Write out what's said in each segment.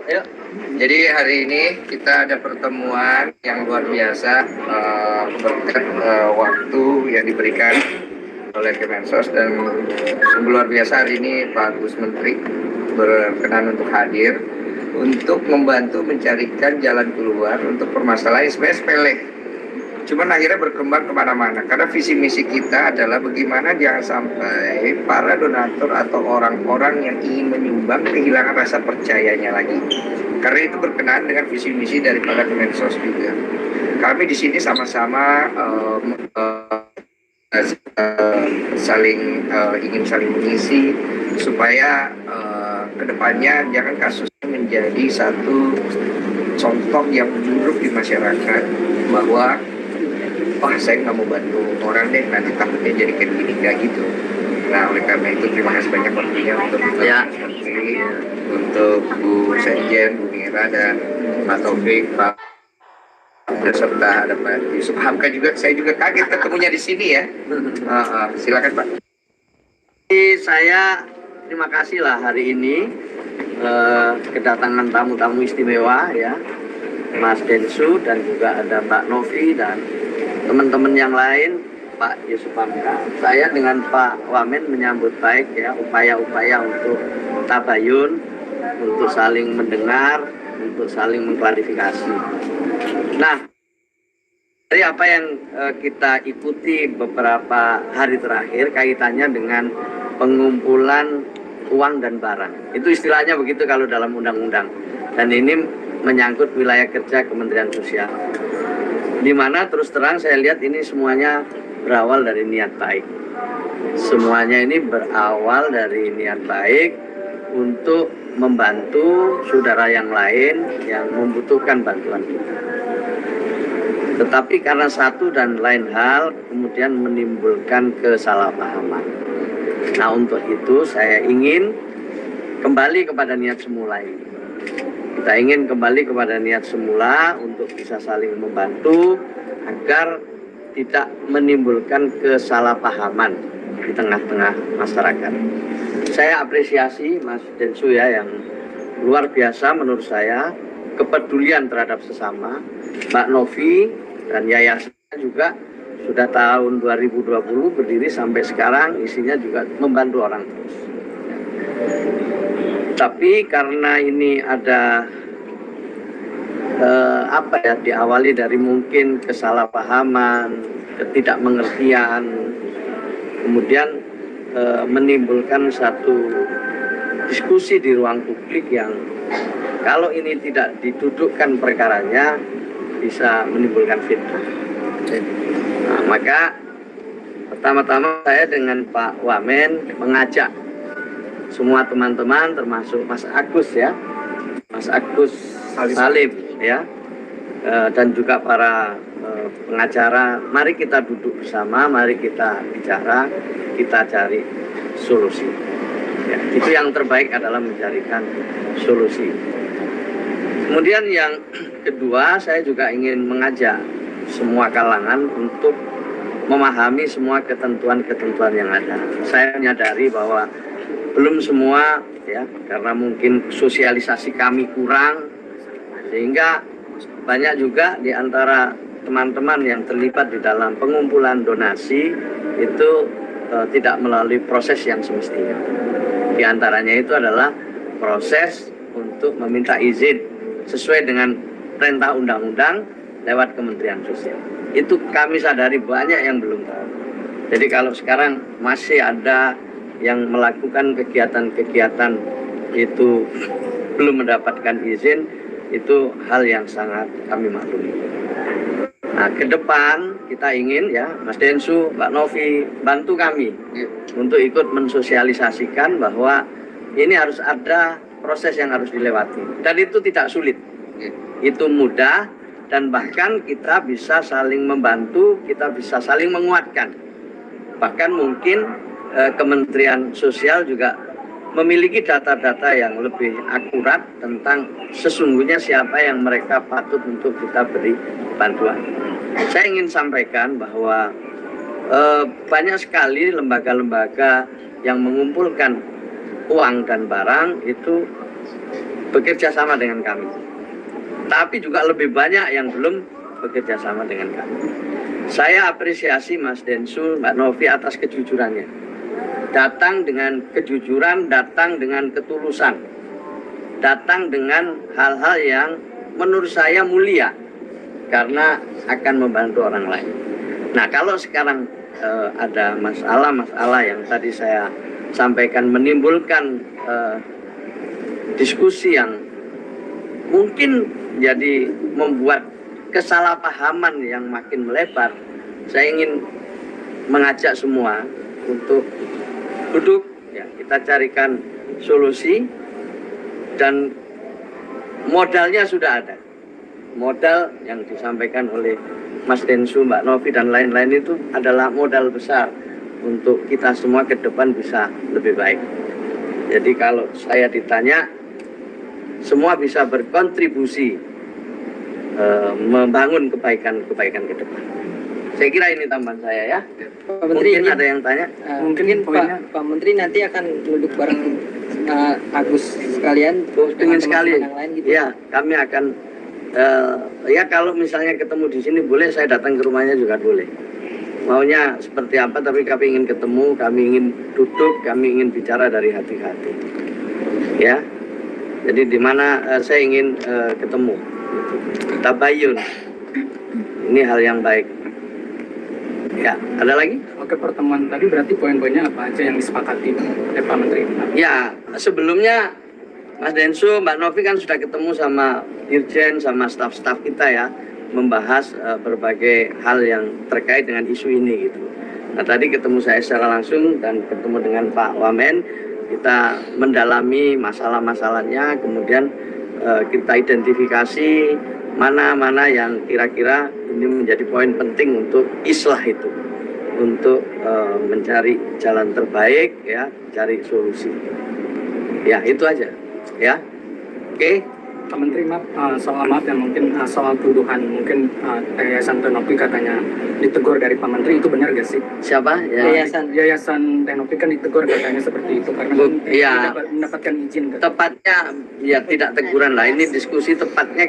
Ayo. Jadi hari ini kita ada pertemuan yang luar biasa berkat waktu yang diberikan oleh Kemensos, dan sungguh luar biasa hari ini Pak Gus Menteri berkenan untuk hadir untuk membantu mencarikan jalan keluar untuk permasalahan sebenarnya sepele. Cuman akhirnya berkembang kemana-mana, karena visi misi kita adalah bagaimana jangan sampai para donatur atau orang-orang yang ingin menyumbang kehilangan rasa percayanya lagi. Karena itu berkenaan dengan visi misi daripada Kemensos juga. Kami di sini sama-sama ingin saling mengisi supaya kedepannya jangan kasusnya menjadi satu contoh yang buruk di masyarakat bahwa saya nggak mau bantu orang deh, nanti takutnya jadi kayak gini, nggak gitu. Nah, oleh karena itu terima kasih banyak waktunya untuk Menteri, untuk Bu Senjen, Bu Mira, dan Pak Taufik, Pak beserta ada Pak Yusuf Hamka juga. Saya juga kaget ketemunya di sini ya. Silakan Pak. Saya terima kasih lah hari ini kedatangan tamu-tamu istimewa ya, Mas Densu, dan juga ada Mbak Novi dan teman-teman yang lain, Pak Yusuf Hamka. Saya dengan Pak Wamen menyambut baik ya upaya-upaya untuk tabayun, untuk saling mendengar, untuk saling mengklarifikasi. Nah, dari apa yang kita ikuti beberapa hari terakhir kaitannya dengan pengumpulan uang dan barang. Itu istilahnya begitu kalau dalam undang-undang. Dan ini menyangkut wilayah kerja Kementerian Sosial. Di mana terus terang saya lihat ini semuanya berawal dari niat baik. Semuanya ini berawal dari niat baik untuk membantu saudara yang lain yang membutuhkan bantuan kita. Tetapi karena satu dan lain hal kemudian menimbulkan kesalahpahaman. Nah, untuk itu saya ingin kembali kepada niat semula ini. Kita ingin kembali kepada niat semula untuk bisa saling membantu agar tidak menimbulkan kesalahpahaman di tengah-tengah masyarakat. Saya apresiasi Mas Densu ya, yang luar biasa menurut saya, kepedulian terhadap sesama. Mbak Novi dan yayasan juga sudah tahun 2020 berdiri sampai sekarang, isinya juga membantu orang terus. Tapi karena ini ada diawali dari mungkin kesalahpahaman, ketidakmengertian, kemudian menimbulkan satu diskusi di ruang publik yang kalau ini tidak didudukkan perkaranya bisa menimbulkan fitnah. Nah, maka pertama-tama saya dengan Pak Wamen mengajak semua teman-teman termasuk Mas Agus ya, Mas Agus Salim ya, dan juga para pengacara, mari kita duduk bersama, mari kita bicara, kita cari solusi ya. Itu yang terbaik adalah mencarikan solusi. Kemudian yang kedua, saya juga ingin mengajak semua kalangan untuk memahami semua ketentuan-ketentuan yang ada. Saya menyadari bahwa belum semua ya, karena mungkin sosialisasi kami kurang, sehingga banyak juga di antara teman-teman yang terlibat di dalam pengumpulan donasi itu tidak melalui proses yang semestinya. Di antaranya itu adalah proses untuk meminta izin sesuai dengan perintah undang-undang lewat Kementerian Sosial. Itu kami sadari banyak yang belum tahu. Jadi kalau sekarang masih ada yang melakukan kegiatan-kegiatan itu belum mendapatkan izin, itu hal yang sangat kami maklumi. Nah, ke depan kita ingin ya, Mas Densu, Mbak Novi, bantu kami untuk ikut mensosialisasikan bahwa ini harus ada proses yang harus dilewati. Dan itu tidak sulit, itu mudah, dan bahkan kita bisa saling membantu, kita bisa saling menguatkan. Bahkan mungkin Kementerian Sosial juga memiliki data-data yang lebih akurat tentang sesungguhnya siapa yang mereka patut untuk kita beri bantuan. Saya ingin sampaikan bahwa banyak sekali lembaga-lembaga yang mengumpulkan uang dan barang itu bekerja sama dengan kami. Tapi juga lebih banyak yang belum bekerja sama dengan kami. Saya apresiasi Mas Densu, Mbak Novi atas kejujurannya. Datang dengan kejujuran, datang dengan ketulusan. Datang dengan hal-hal yang menurut saya mulia. Karena akan membantu orang lain. Nah, kalau sekarang ada masalah-masalah yang tadi saya sampaikan menimbulkan diskusi yang mungkin jadi membuat kesalahpahaman yang makin melebar, saya ingin mengajak semua untuk duduk, ya, kita carikan solusi, dan modalnya sudah ada. Modal yang disampaikan oleh Mas Densu, Mbak Novi, dan lain-lain itu adalah modal besar untuk kita semua ke depan bisa lebih baik. Jadi kalau saya ditanya, semua bisa berkontribusi membangun kebaikan-kebaikan ke depan. Saya kira ini tambahan saya ya. Pak Menteri, mungkin ada yang tanya. Mungkin Pak Menteri nanti akan duduk bareng Agus sekalian. Dengan sekali. Yang lain gitu. Ya, kami akan ya kalau misalnya ketemu di sini boleh, saya datang ke rumahnya juga boleh. Maunya seperti apa, tapi kami ingin ketemu, kami ingin duduk, kami ingin bicara dari hati-hati. Ya. Jadi di mana saya ingin ketemu. Tabayun. Ini hal yang baik. Ya, ada lagi? Oke, pertemuan tadi berarti poin-poinnya apa aja yang disepakati oleh Pak Menteri? Ya, sebelumnya Mas Densu, Mbak Novi kan sudah ketemu sama Dirjen, sama staf-staf kita ya, membahas berbagai hal yang terkait dengan isu ini gitu. Nah, tadi ketemu saya secara langsung dan ketemu dengan Pak Wamen, kita mendalami masalah-masalahnya, kemudian kita identifikasi mana-mana yang kira-kira ini menjadi poin penting untuk islah itu, untuk mencari jalan terbaik ya, cari solusi. Ya, itu aja ya. Oke. Pak Menteri, soal maaf yang mungkin soal tuduhan mungkin Yayasan Teknopi katanya ditegur dari Pak Menteri, itu benar gak sih? Siapa? Ya. Yayasan Teknopi kan ditegur katanya seperti itu karena ya, tidak mendapatkan izin. Tepatnya ya tidak teguran lah, ini diskusi. Tepatnya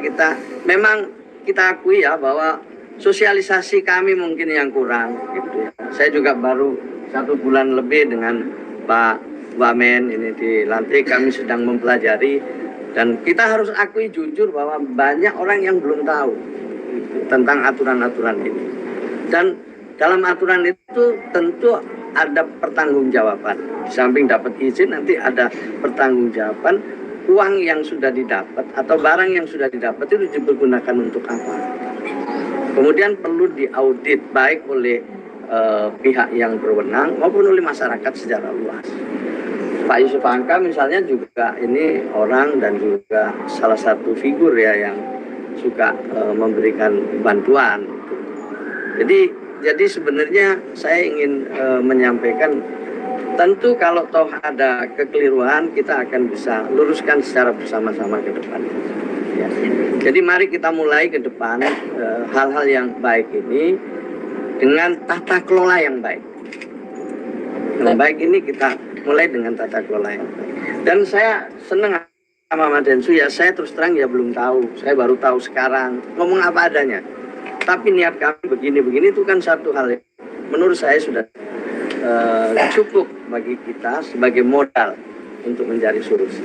memang kita akui ya bahwa sosialisasi kami mungkin yang kurang gitu ya. Saya juga baru 1 bulan lebih dengan Pak Wamen ini dilantik, kami sedang mempelajari. Dan kita harus akui jujur bahwa banyak orang yang belum tahu tentang aturan-aturan ini. Dan dalam aturan itu tentu ada pertanggungjawaban. Di samping dapat izin, nanti ada pertanggungjawaban. Uang yang sudah didapat atau barang yang sudah didapat itu dipergunakan untuk apa. Kemudian perlu diaudit baik oleh pihak yang berwenang maupun oleh masyarakat secara luas. Pak Yusuf Hamka misalnya juga ini orang dan juga salah satu figur ya yang suka memberikan bantuan. Jadi sebenarnya saya ingin menyampaikan, tentu kalau toh ada kekeliruan kita akan bisa luruskan secara bersama-sama ke depan. Ya. Jadi mari kita mulai ke depan hal-hal yang baik ini dengan tata kelola yang baik. Yang baik ini kita mulai dengan tata kelola yang baik. Dan saya senang sama Mas Densu ya, saya terus terang ya belum tahu. Saya baru tahu sekarang, ngomong apa adanya. Tapi niat kami begini-begini itu kan satu hal yang menurut saya sudah cukup bagi kita sebagai modal untuk mencari solusi.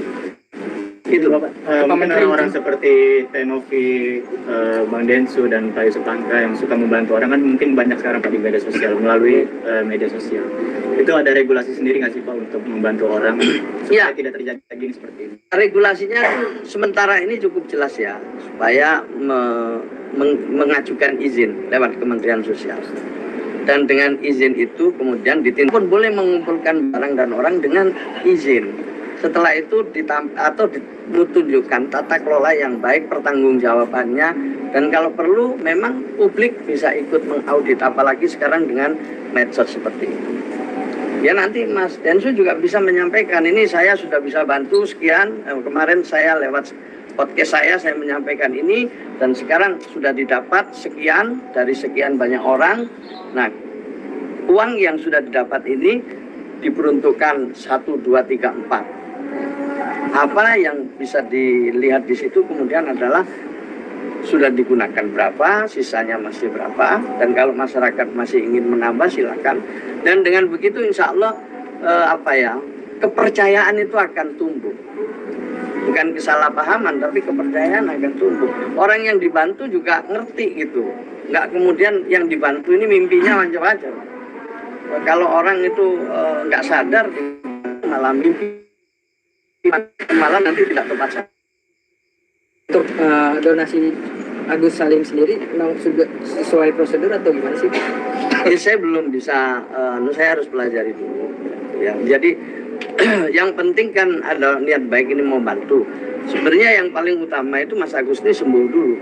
Gitu Bapak. Mungkin orang-orang seperti Tenovi, Bang Densu dan Pak Yusuf Hamka yang suka membantu orang kan mungkin banyak sekarang Pak di media sosial, melalui media sosial. Itu ada regulasi sendiri nggak sih Pak untuk membantu orang supaya tidak terjadi lagi seperti ini? Regulasinya tuh sementara ini cukup jelas ya, supaya mengajukan izin lewat Kementerian Sosial. Dan dengan izin itu kemudian pun boleh mengumpulkan barang dan orang dengan izin. Setelah itu ditunjukkan tata kelola yang baik, pertanggungjawabannya, dan kalau perlu memang publik bisa ikut mengaudit, apalagi sekarang dengan medsos seperti ini. Ya nanti Mas Densu juga bisa menyampaikan, ini saya sudah bisa bantu sekian, kemarin saya lewat podcast saya menyampaikan ini, dan sekarang sudah didapat sekian dari sekian banyak orang. Nah, uang yang sudah didapat ini diperuntukkan 1, 2, 3, 4. Apa yang bisa dilihat di situ kemudian adalah sudah digunakan berapa, sisanya masih berapa, dan kalau masyarakat masih ingin menambah silakan. Dan dengan begitu insya Allah kepercayaan itu akan tumbuh. Bukan kesalahpahaman, tapi kepercayaan akan tumbuh. Orang yang dibantu juga ngerti gitu. Nggak kemudian yang dibantu ini mimpinya macam-macam. Kalau orang itu nggak sadar, malah mimpi, malah nanti tidak tepat sasaran. Untuk donasi Agus Salim sendiri memang sudah sesuai prosedur atau gimana sih? Ya, saya belum bisa, saya harus pelajari dulu. Ya, jadi yang penting kan ada niat baik ini mau bantu. Sebenarnya yang paling utama itu Mas Agus ini sembuh dulu.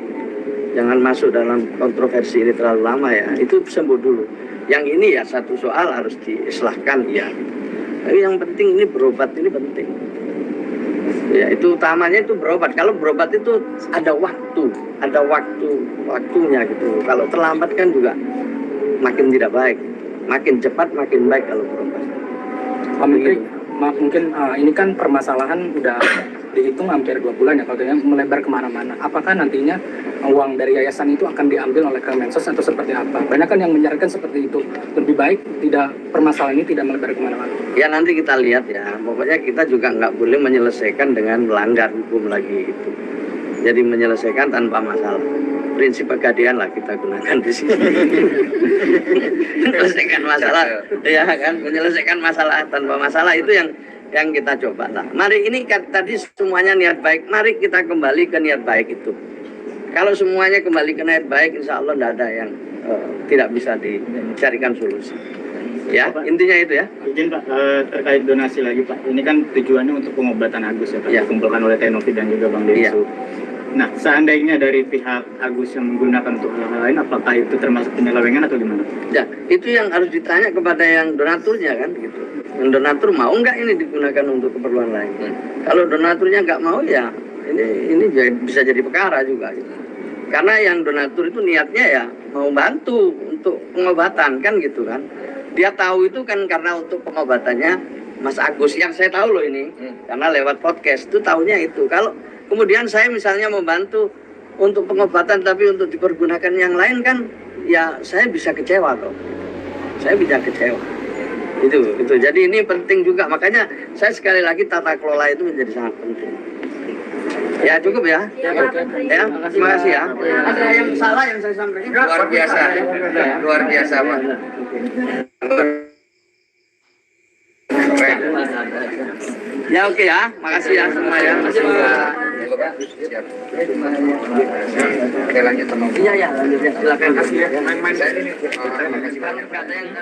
Jangan masuk dalam kontroversi ini terlalu lama ya. Itu sembuh dulu. Yang ini ya satu soal harus diislahkan ya. Tapi yang penting ini berobat ini penting. Ya itu utamanya itu berobat. Kalau berobat itu ada waktunya gitu. Kalau terlambat kan juga makin tidak baik. Makin cepat makin baik kalau berobat. Pak Menteri, mungkin ini kan permasalahan udah dihitung hampir 2 bulan ya, kalau melebar kemana-mana. Apakah nantinya uang dari yayasan itu akan diambil oleh Kemensos atau seperti apa? Banyak kan yang menyarankan seperti itu. Lebih baik permasalahan ini tidak melebar kemana-mana. Ya nanti kita lihat ya. Pokoknya kita juga nggak boleh menyelesaikan dengan melanggar hukum lagi itu. Jadi menyelesaikan tanpa masalah. Prinsip kegadean lah kita gunakan di sini. Menyelesaikan masalah, ya kan? Menyelesaikan masalah tanpa masalah itu yang kita coba lah. Mari ini kan tadi semuanya niat baik. Mari kita kembali ke niat baik itu. Kalau semuanya kembali ke niat baik, insya Allah tidak ada yang tidak bisa dicarikan solusi. Ya, intinya itu ya. Izin Pak, terkait donasi lagi Pak. Ini kan tujuannya untuk pengobatan Agus ya Pak, Ya. dikumpulkan oleh Tenovi dan juga Bang Densu. Nah, seandainya dari pihak Agus yang menggunakan untuk hal lain, apakah itu termasuk penyelewengan atau gimana? Ya, itu yang harus ditanya kepada yang donaturnya kan gitu. Yang donatur mau nggak ini digunakan untuk keperluan lain? Kalau donaturnya nggak mau ya ini bisa jadi perkara juga gitu. Karena yang donatur itu niatnya ya mau bantu untuk pengobatan kan gitu kan. Dia tahu itu kan karena untuk pengobatannya Mas Agus yang saya tahu loh ini. Karena lewat podcast itu tahunya itu. Kalau kemudian saya misalnya membantu untuk pengobatan tapi untuk dipergunakan yang lain kan ya saya bisa kecewa loh. Saya bisa kecewa. Itu. Jadi ini penting juga. Makanya saya sekali lagi tata kelola itu menjadi sangat penting. Ya cukup ya. Ya, terima kasih ya. Ada yang salah yang saya sampaikan? Luar biasa, luar biasa Pak. Keren. Ya oke ya. Makasih ya semua ya. Siap. Oke lanjut sama. Iya lanjut ya. Silakan. Main-main saya ini. Terima kasih banyak. Nggak ada yang